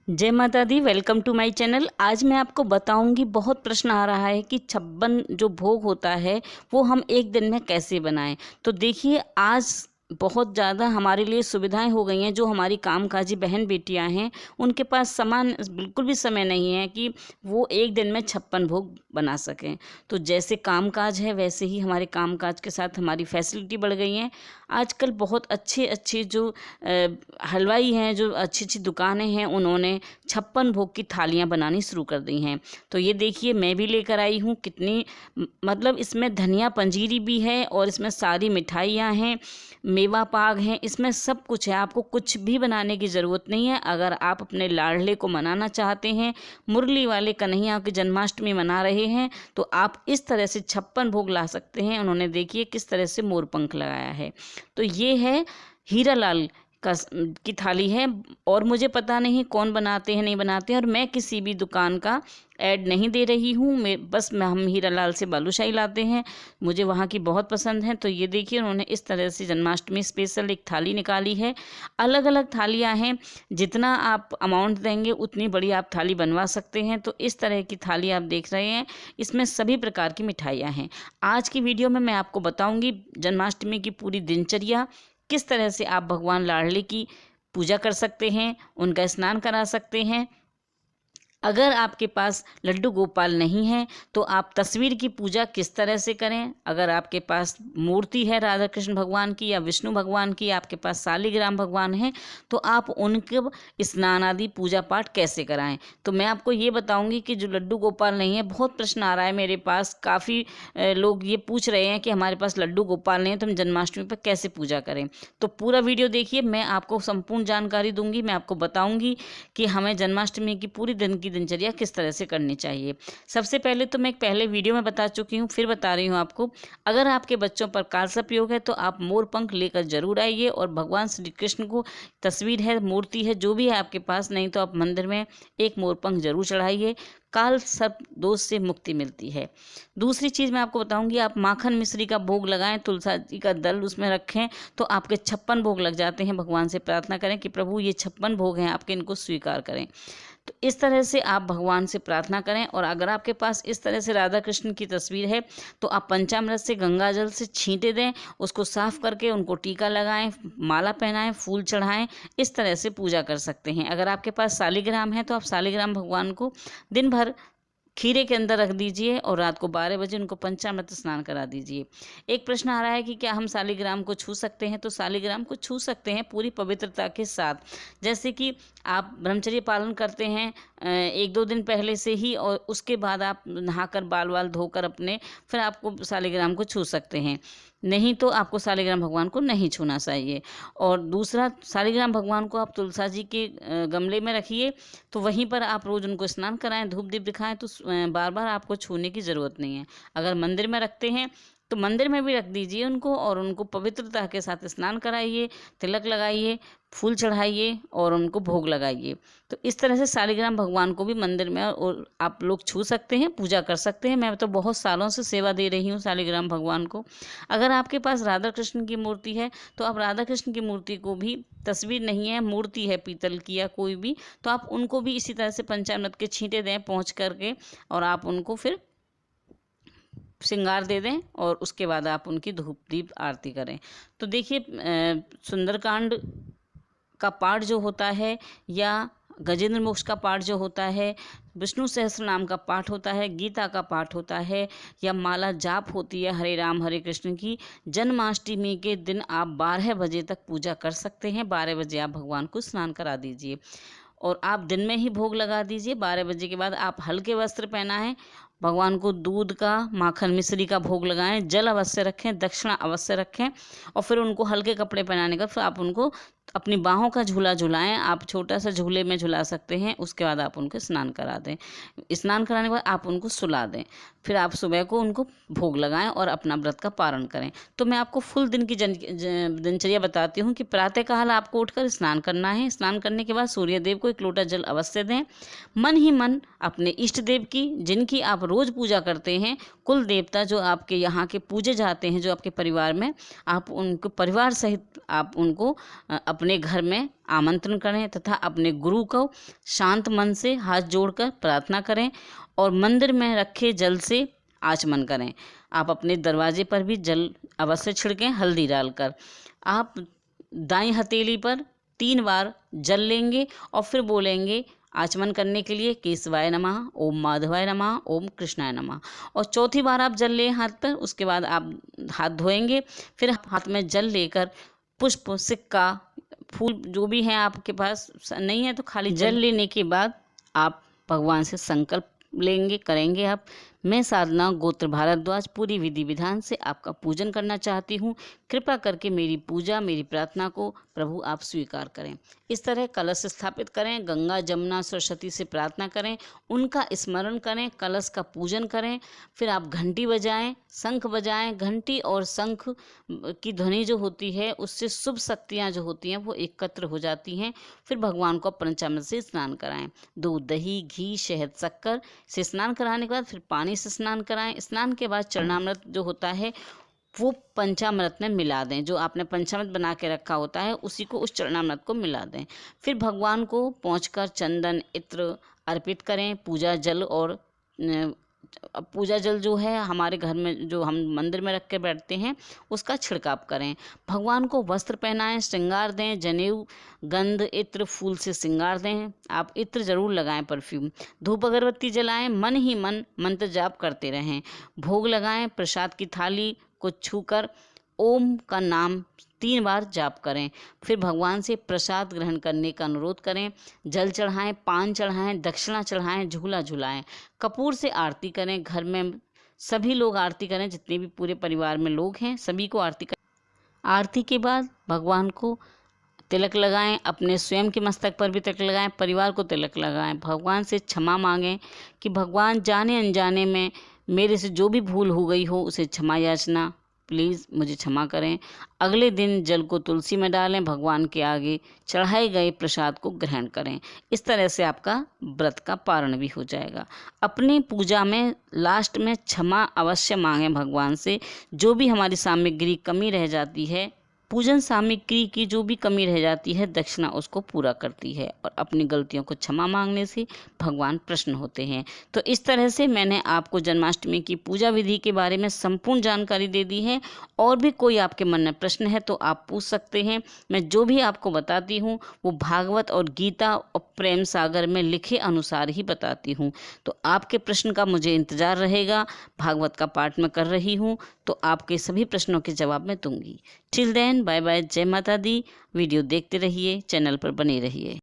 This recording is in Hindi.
जय माता दी। Welcome to my channel. आज मैं आपको बताऊंगी, बहुत प्रश्न आ रहा है कि 56 जो भोग होता है वो हम एक दिन में कैसे बनाएं। तो देखिए, आज बहुत ज़्यादा हमारे लिए सुविधाएं हो गई हैं। जो हमारी कामकाजी बहन बेटियां हैं उनके पास बिल्कुल भी समय नहीं है कि वो एक दिन में 56 भोग बना सकें। तो जैसे कामकाज है वैसे ही हमारे कामकाज के साथ हमारी फैसिलिटी बढ़ गई हैं। आजकल बहुत अच्छे अच्छे जो हलवाई हैं, जो अच्छी अच्छी दुकानें हैं, उन्होंने 56 भोग की थालियाँ बनानी शुरू कर दी हैं। तो ये देखिए, मैं भी लेकर आई हूँ। कितनी मतलब इसमें धनिया पंजीरी भी है और इसमें सारी मिठाइयाँ हैं, मेवा पाग हैं, इसमें सब कुछ है। आपको कुछ भी बनाने की ज़रूरत नहीं है। अगर आप अपने लाडले को मनाना चाहते हैं, मुरली वाले कन्हैया की जन्माष्टमी मना रहे हैं, तो आप इस तरह से 56 भोग ला सकते हैं। उन्होंने देखिए किस तरह से मोर पंख लगाया है। तो ये है हीरा लाल की थाली है। और मुझे पता नहीं कौन बनाते हैं नहीं बनाते हैं, और मैं किसी भी दुकान का ऐड नहीं दे रही हूँ। हम हीरा लाल से बालूशाही लाते हैं, मुझे वहाँ की बहुत पसंद है। तो ये देखिए, उन्होंने इस तरह से जन्माष्टमी स्पेशल एक थाली निकाली है। अलग अलग थालियाँ हैं, जितना आप अमाउंट देंगे उतनी बड़ी आप थाली बनवा सकते हैं। तो इस तरह की थाली आप देख रहे हैं, इसमें सभी प्रकार की मिठाइयाँ हैं। आज की वीडियो में मैं आपको बताऊँगी जन्माष्टमी की पूरी दिनचर्या, किस तरह से आप भगवान लाडले की पूजा कर सकते हैं, उनका स्नान करा सकते हैं। अगर आपके पास लड्डू गोपाल नहीं है तो आप तस्वीर की पूजा किस तरह से करें। अगर आपके पास मूर्ति है राधा कृष्ण भगवान की या विष्णु भगवान की, आपके पास शालिग्राम भगवान है, तो आप उनके स्नान आदि पूजा पाठ कैसे कराएं। तो मैं आपको ये बताऊंगी कि जो लड्डू गोपाल नहीं है, बहुत प्रश्न आ रहा है मेरे पास, काफ़ी लोग ये पूछ रहे हैं कि हमारे पास लड्डू गोपाल नहीं है तो हम जन्माष्टमी पर कैसे पूजा करें। तो पूरा वीडियो देखिए, मैं आपको संपूर्ण जानकारी दूंगी। मैं आपको बताऊंगी कि हमें जन्माष्टमी की पूरी दिन की दिनचर्या किस तरह से करनी चाहिए। सबसे पहले तो मैं पहले वीडियो में बता चुकी हूँ, फिर बता रही हूँ आपको। अगर आपके बच्चों पर कालसर्प योग है तो आप मोर पंख लेकर जरूर आइए, और भगवान श्री कृष्ण को तस्वीर है, मूर्ति है, जो भी है आपके पास, नहीं तो आप मंदिर में एक मोर पंख जरूर चढ़ाइए। काल सर्प दोष से मुक्ति मिलती है। दूसरी चीज़ मैं आपको बताऊंगी, आप माखन मिश्री का भोग लगाएं, तुलसी जी का दल उसमें रखें, तो आपके 56 भोग लग जाते हैं। भगवान से प्रार्थना करें कि प्रभु ये 56 भोग हैं आपके, इनको स्वीकार करें। तो इस तरह से आप भगवान से प्रार्थना करें। और अगर आपके पास इस तरह से राधा कृष्ण की तस्वीर है तो आप पंचामृत से गंगा जल से छींटे दें, उसको साफ करके उनको टीका लगाएं, माला पहनाएं, फूल चढ़ाएं। इस तरह से पूजा कर सकते हैं। अगर आपके पास शालिग्राम है तो आप शालिग्राम भगवान को दिन भर खीरे के अंदर रख दीजिए और रात को 12 बजे उनको पंचामृत स्नान करा दीजिए। एक प्रश्न आ रहा है कि क्या हम शालिग्राम को छू सकते हैं। तो शालिग्राम को छू सकते हैं पूरी पवित्रता के साथ। जैसे कि आप ब्रह्मचर्य पालन करते हैं 1-2 दिन पहले से ही, और उसके बाद आप नहाकर बाल वाल धोकर अपने, फिर आपको शालिग्राम को छू सकते हैं। नहीं तो आपको शालिग्राम भगवान को नहीं छूना चाहिए। और दूसरा, शालिग्राम भगवान को आप तुलसी जी के गमले में रखिए, तो वहीं पर आप रोज़ उनको स्नान कराएं, धूप दीप दिखाएं, तो बार बार आपको छूने की ज़रूरत नहीं है। अगर मंदिर में रखते हैं तो मंदिर में भी रख दीजिए उनको, और उनको पवित्रता के साथ स्नान कराइए, तिलक लगाइए, फूल चढ़ाइए और उनको भोग लगाइए। तो इस तरह से शालिग्राम भगवान को भी मंदिर में और आप लोग छू सकते हैं, पूजा कर सकते हैं। मैं तो बहुत सालों से सेवा दे रही हूँ शालिग्राम भगवान को। अगर आपके पास राधा कृष्ण की मूर्ति है तो आप राधा कृष्ण की मूर्ति को भी, तस्वीर नहीं है, मूर्ति है पीतल की या कोई भी, तो आप उनको भी इसी तरह से पंचामृत के छींटे दें पहुँच करके, और आप उनको फिर श्रृंगार दे दें, और उसके बाद आप उनकी धूप दीप आरती करें। तो देखिए, सुंदरकांड का पाठ जो होता है, या गजेंद्र मोक्ष का पाठ जो होता है, विष्णु सहस्त्र नाम का पाठ होता है, गीता का पाठ होता है, या माला जाप होती है हरे राम हरे कृष्ण की, जन्माष्टमी के दिन आप 12 बजे तक पूजा कर सकते हैं। 12 बजे आप भगवान को स्नान करा दीजिए और आप दिन में ही भोग लगा दीजिए। 12 बजे के बाद आप हल्के वस्त्र पहनाएं, भगवान को दूध का, माखन मिश्री का भोग लगाएं, जल अवश्य रखें, दक्षिणा अवश्य रखें, और फिर उनको हल्के कपड़े पहनाने का, फिर आप उनको अपनी बाहों का झूला झुलाएं। आप छोटा सा झूले में झुला सकते हैं। उसके बाद आप उनको स्नान करा दें। स्नान कराने के बाद आप उनको सुला दें, फिर आप सुबह को उनको भोग लगाएं और अपना व्रत का पारण करें। तो मैं आपको फुल दिन की दिनचर्या बताती हूँ कि प्रातःकाल आपको उठकर स्नान करना है। स्नान करने के बाद सूर्य देव को 1 लोटा जल अवश्य दें। मन ही मन अपने इष्ट देव की, जिनकी आप रोज़ पूजा करते हैं, कुल देवता जो आपके यहाँ के पूजे जाते हैं, जो आपके परिवार में, आप उनको परिवार सहित आप उनको अपने घर में आमंत्रण करें तथा अपने गुरु को शांत मन से हाथ जोड़कर प्रार्थना करें और मंदिर में रखे जल से आचमन करें। आप अपने दरवाजे पर भी जल अवश्य छिड़कें हल्दी डालकर। आप दाईं हथेली पर 3 बार जल लेंगे और फिर बोलेंगे आचमन करने के लिए केशवाय नमः, ओम माधवाय नमः, ओम कृष्णाय नमः। और चौथी बार आप जल लें हाथ पर। उसके बाद आप हाथ धोएंगे, फिर हाथ में जल लेकर पुष्प, सिक्का, फूल जो भी है आपके पास, नहीं है तो खाली जल लेने के बाद आप भगवान से संकल्प लेंगे, करेंगे आप, मैं साधना गोत्र भारद्वाज पूरी विधि विधान से आपका पूजन करना चाहती हूँ। कृपा करके मेरी पूजा, मेरी प्रार्थना को प्रभु आप स्वीकार करें। इस तरह कलश स्थापित करें, गंगा जमुना सरस्वती से प्रार्थना करें, उनका स्मरण करें, कलश का पूजन करें। फिर आप घंटी बजाएं, शंख बजाएं। घंटी और शंख की ध्वनि जो होती है उससे शुभ शक्तियाँ जो होती हैं वो एकत्र हो जाती हैं। फिर भगवान को पंचामृत से स्नान कराएं, दूध, दही, घी, शहद, शक्कर से स्नान कराने के बाद फिर पानी से स्नान कराएं। स्नान के बाद चरणामृत जो होता है वो पंचामृत में मिला दें। जो आपने पंचामृत बना के रखा होता है उसी को उस चरणामृत को मिला दें। फिर भगवान को पहुंचकर चंदन, इत्र अर्पित करें। पूजा जल जो है हमारे घर में जो हम मंदिर में रख के बैठते हैं उसका छिड़काव करें। भगवान को वस्त्र पहनाएं, श्रृंगार दें, जनेऊ, गंध, इत्र, फूल से श्रृंगार दें। आप इत्र जरूर लगाएं, परफ्यूम, धूप अगरबत्ती जलाएं, मन ही मन मंत्र जाप करते रहें। भोग लगाएं, प्रसाद की थाली को छूकर ओम का नाम 3 बार जाप करें। फिर भगवान से प्रसाद ग्रहण करने का अनुरोध करें। जल चढ़ाएं, पान चढ़ाएं, दक्षिणा चढ़ाएं, झूला झुलाएं, कपूर से आरती करें। घर में सभी लोग आरती करें, जितने भी पूरे परिवार में लोग हैं सभी को आरती करें। आरती के बाद भगवान को तिलक लगाएं, अपने स्वयं के मस्तक पर भी तिलक लगाएं, परिवार को तिलक लगाएं। भगवान से क्षमा मांगें कि भगवान जाने अनजाने में मेरे से जो भी भूल हो गई हो उसे क्षमा याचना, प्लीज़ मुझे क्षमा करें। अगले दिन जल को तुलसी में डालें, भगवान के आगे चढ़ाए गए प्रसाद को ग्रहण करें। इस तरह से आपका व्रत का पारण भी हो जाएगा। अपनी पूजा में लास्ट में क्षमा अवश्य मांगें भगवान से। जो भी हमारी सामग्री कमी रह जाती है, पूजन सामग्री की जो भी कमी रह जाती है, दक्षिणा उसको पूरा करती है और अपनी गलतियों को क्षमा मांगने से भगवान प्रसन्न होते हैं। तो इस तरह से मैंने आपको जन्माष्टमी की पूजा विधि के बारे में संपूर्ण जानकारी दे दी है। और भी कोई आपके मन में प्रश्न है तो आप पूछ सकते हैं। मैं जो भी आपको बताती हूँ वो भागवत और गीता और प्रेम सागर में लिखे अनुसार ही बताती हूँ। तो आपके प्रश्न का मुझे इंतज़ार रहेगा। भागवत का पाठ मैं कर रही हूँ तो आपके सभी प्रश्नों के जवाब मैं दूंगी। टिल देन, बाय बाय, जय माता दी। वीडियो देखते रहिए, चैनल पर बने रहिए।